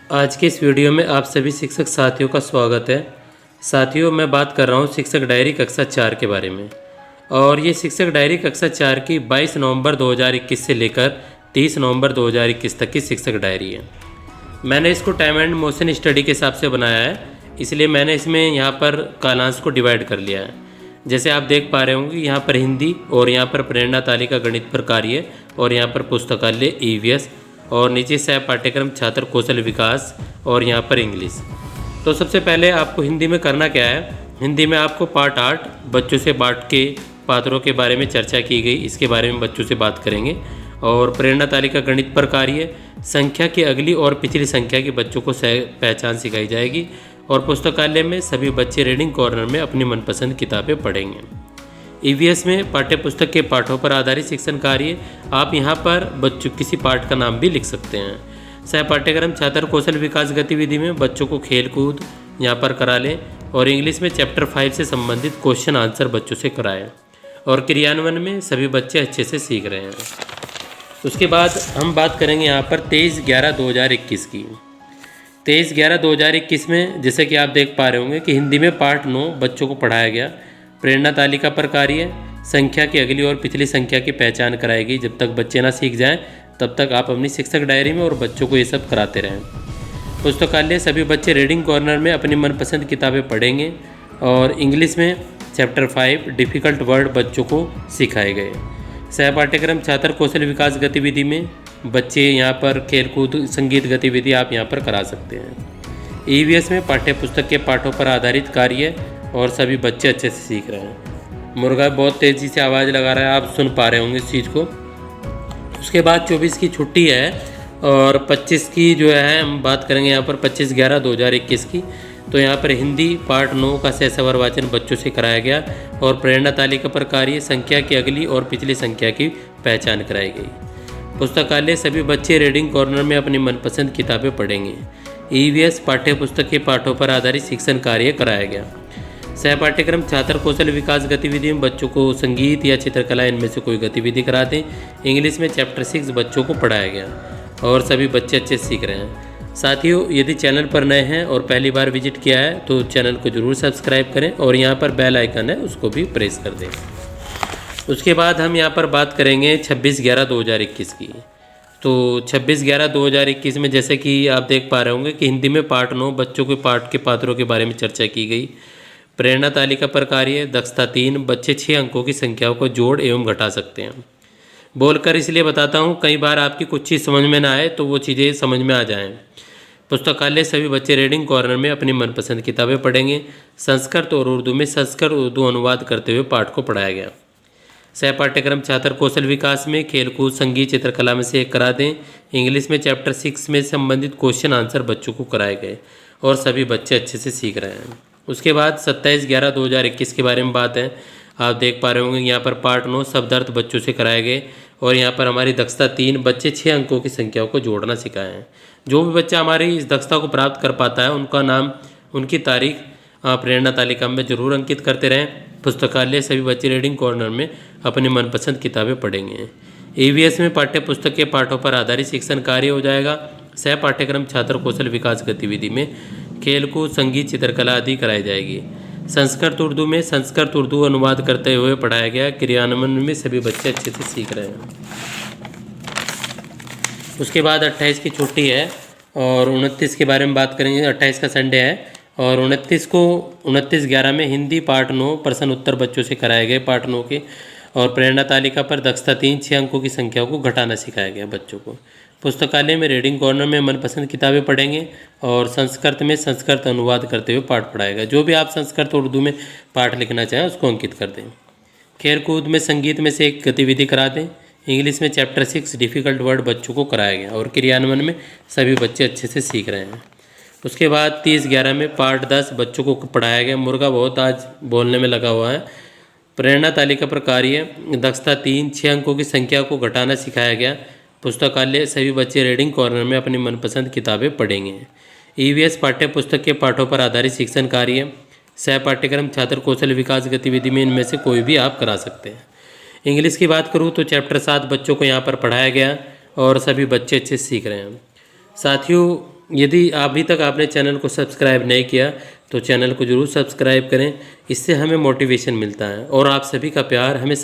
आज के इस वीडियो में आप सभी शिक्षक साथियों का स्वागत है। साथियों, मैं बात कर रहा हूँ शिक्षक डायरी कक्षा 4 के बारे में। और ये शिक्षक डायरी कक्षा 4 की 22 नवंबर 2021 से लेकर 30 नवंबर 2021 तक की शिक्षक डायरी है। मैंने इसको टाइम एंड मोशन स्टडी के हिसाब से बनाया है, इसलिए मैंने इसमें यहाँ पर कालांश को डिवाइड कर लिया है। जैसे आप देख पा रहे होंगे, यहाँ पर हिंदी और यहाँ पर प्रेरणा तालिका गणित पर कार्य और यहाँ पर पुस्तकालय ईवीएस और नीचे सह पाठ्यक्रम छात्र कौशल विकास और यहाँ पर इंग्लिश। तो सबसे पहले आपको हिंदी में करना क्या है। हिंदी में आपको पार्ट 8 बच्चों से बांट के पात्रों के बारे में चर्चा की गई, इसके बारे में बच्चों से बात करेंगे। और प्रेरणा तालिका गणित पर कार्य, संख्या की अगली और पिछली संख्या के बच्चों को पहचान सिखाई जाएगी। और पुस्तकालय में सभी बच्चे रीडिंग कॉर्नर में अपनी मनपसंद किताबें पढ़ेंगे। ईवीएस में पाठ्य पुस्तक के पाठों पर आधारित शिक्षण कार्य, आप यहाँ पर बच्चों किसी पाठ का नाम भी लिख सकते हैं। सह पाठ्यक्रम छात्र कौशल विकास गतिविधि में बच्चों को खेल कूद यहाँ पर करा लें और इंग्लिश में चैप्टर 5 से संबंधित क्वेश्चन आंसर बच्चों से कराएं। और क्रियान्वयन में सभी बच्चे अच्छे से सीख रहे हैं। उसके बाद हम बात करेंगे यहाँ पर 23/11/2021 की। 23/11/2021 में जैसे कि आप देख पा रहे होंगे कि हिंदी में पाठ 9 बच्चों को पढ़ाया गया। प्रेरणा तालिका पर कार्य, संख्या की अगली और पिछली संख्या की पहचान कराएगी। जब तक बच्चे ना सीख जाएं तब तक आप अपनी शिक्षक डायरी में और बच्चों को ये सब कराते रहें। पुस्तकालय, सभी बच्चे रीडिंग कॉर्नर में अपनी मनपसंद किताबें पढ़ेंगे। और इंग्लिश में चैप्टर 5 डिफ़िकल्ट वर्ड बच्चों को सिखाए गए। सह पाठ्यक्रम छात्र कौशल विकास गतिविधि में बच्चे यहाँ पर खेलकूद संगीत गतिविधि आप यहाँ पर करा सकते हैं। ईवीएस में पाठ्य पुस्तक के पाठों पर आधारित कार्य और सभी बच्चे अच्छे से सीख रहे हैं। मुर्गा बहुत तेज़ी से आवाज़ लगा रहा है, आप सुन पा रहे होंगे इस चीज़ को। उसके बाद 24 की छुट्टी है और 25 की जो है हम बात करेंगे यहाँ पर 25/11/2021 की। तो यहाँ पर हिंदी पार्ट 9 का सहसवर वाचन बच्चों से कराया गया और प्रेरणा तालिका पर कार्य, संख्या की अगली और पिछली संख्या की पहचान कराई गई। पुस्तकालय, सभी बच्चे रीडिंग कॉर्नर में अपनी मनपसंद किताबें पढ़ेंगे। ईवीएस पाठ्य पुस्तक के पाठों पर आधारित शिक्षण कार्य कराया गया। सह पाठ्यक्रम छात्र कौशल विकास गतिविधि में बच्चों को संगीत या चित्रकला इनमें से कोई गतिविधि कराते। इंग्लिश में चैप्टर 6 बच्चों को पढ़ाया गया और सभी बच्चे अच्छे सीख रहे हैं। साथियों, यदि चैनल पर नए हैं और पहली बार विजिट किया है तो चैनल को ज़रूर सब्सक्राइब करें और यहाँ पर बेल आइकन है उसको भी प्रेस कर दें। उसके बाद हम यहाँ पर बात करेंगे 26/11/2021 की। तो 26/11/2021 में जैसे कि आप देख पा रहे होंगे कि हिंदी में पार्ट 9 बच्चों के पाठ के पात्रों के बारे में चर्चा की गई। प्रेरणा तालिका पर कार्य, दक्षता 3 बच्चे 6 अंकों की संख्याओं को जोड़ एवं घटा सकते हैं। बोलकर इसलिए बताता हूँ, कई बार आपकी कुछ चीज़ समझ में ना आए तो वो चीज़ें समझ में आ जाएं। पुस्तकालय, सभी बच्चे रीडिंग कॉर्नर में अपनी मनपसंद किताबें पढ़ेंगे। संस्कृत और उर्दू में संस्कृत उर्दू अनुवाद करते हुए पाठ को पढ़ाया गया। सह पाठ्यक्रम छात्र कौशल विकास में खेलकूद संगीत चित्रकला में से एक करा दें। इंग्लिश में चैप्टर 6 में संबंधित क्वेश्चन आंसर बच्चों को कराए गए और सभी बच्चे अच्छे से सीख रहे हैं। उसके बाद 27/11/2021 के बारे में बात है। आप देख पा रहे होंगे यहाँ पर पार्ट 9 शब्दार्थ बच्चों से कराए गए और यहाँ पर हमारी दक्षता 3 बच्चे 6 अंकों की संख्याओं को जोड़ना सिखाए हैं। जो भी बच्चा हमारी इस दक्षता को प्राप्त कर पाता है उनका नाम, उनकी तारीख प्रेरणा तालिका में जरूर अंकित करते रहें। पुस्तकालय, सभी बच्चे रीडिंग कॉर्नर में अपनी मनपसंद किताबें पढ़ेंगे। ईवीएस में पाठ्य पुस्तक के पाठों पर आधारित शिक्षण कार्य हो जाएगा। सह पाठ्यक्रम छात्र कौशल विकास गतिविधि में खेलकूद संगीत चित्रकला आदि कराई जाएगी। संस्कृत उर्दू में संस्कृत उर्दू अनुवाद करते हुए पढ़ाया गया। क्रियान्वयन में सभी बच्चे अच्छे से सीख रहे हैं। उसके बाद 28 की छुट्टी है और 29 के बारे में बात करेंगे। 28 का संडे है और 29/11 में हिंदी पार्ट 9 प्रश्न उत्तर बच्चों से कराए गए पार्ट 9 के। और प्रेरणा तालिका पर दक्षता 3 6 अंकों की संख्याओं को घटाना सिखाया गया बच्चों को। पुस्तकालय में रीडिंग कॉर्नर में मनपसंद किताबें पढ़ेंगे और संस्कृत में संस्कृत अनुवाद करते हुए पाठ पढ़ाएगा। जो भी आप संस्कृत उर्दू में पाठ लिखना चाहें उसको अंकित कर दें। खेल कूद में संगीत में से एक गतिविधि करा दें। इंग्लिश में चैप्टर 6 डिफ़िकल्ट वर्ड बच्चों को कराया गया और क्रियान्वयन में सभी बच्चे अच्छे से सीख रहे हैं। उसके बाद 30/11 में पार्ट 10 बच्चों को पढ़ाया गया। मुर्गा बहुत आज बोलने में लगा हुआ है। प्रेरणा तालिका पर कार्य, दक्षता 3 6 अंकों की संख्या को घटाना सिखाया गया। पुस्तकालय, सभी बच्चे रीडिंग कॉर्नर में अपनी मनपसंद किताबें पढ़ेंगे। ईवीएस पाठ्य पुस्तक के पाठों पर आधारित शिक्षण कार्य, सह पाठ्यक्रम छात्र कौशल विकास गतिविधि में इनमें से कोई भी आप करा सकते हैं। इंग्लिश की बात करूँ तो चैप्टर 7 बच्चों को यहाँ पर पढ़ाया गया और सभी बच्चे अच्छे सीख रहे हैं। साथियों, यदि अभी तक आपने चैनल को सब्सक्राइब नहीं किया तो चैनल को ज़रूर सब्सक्राइब करें, इससे हमें मोटिवेशन मिलता है और आप सभी का प्यार हमें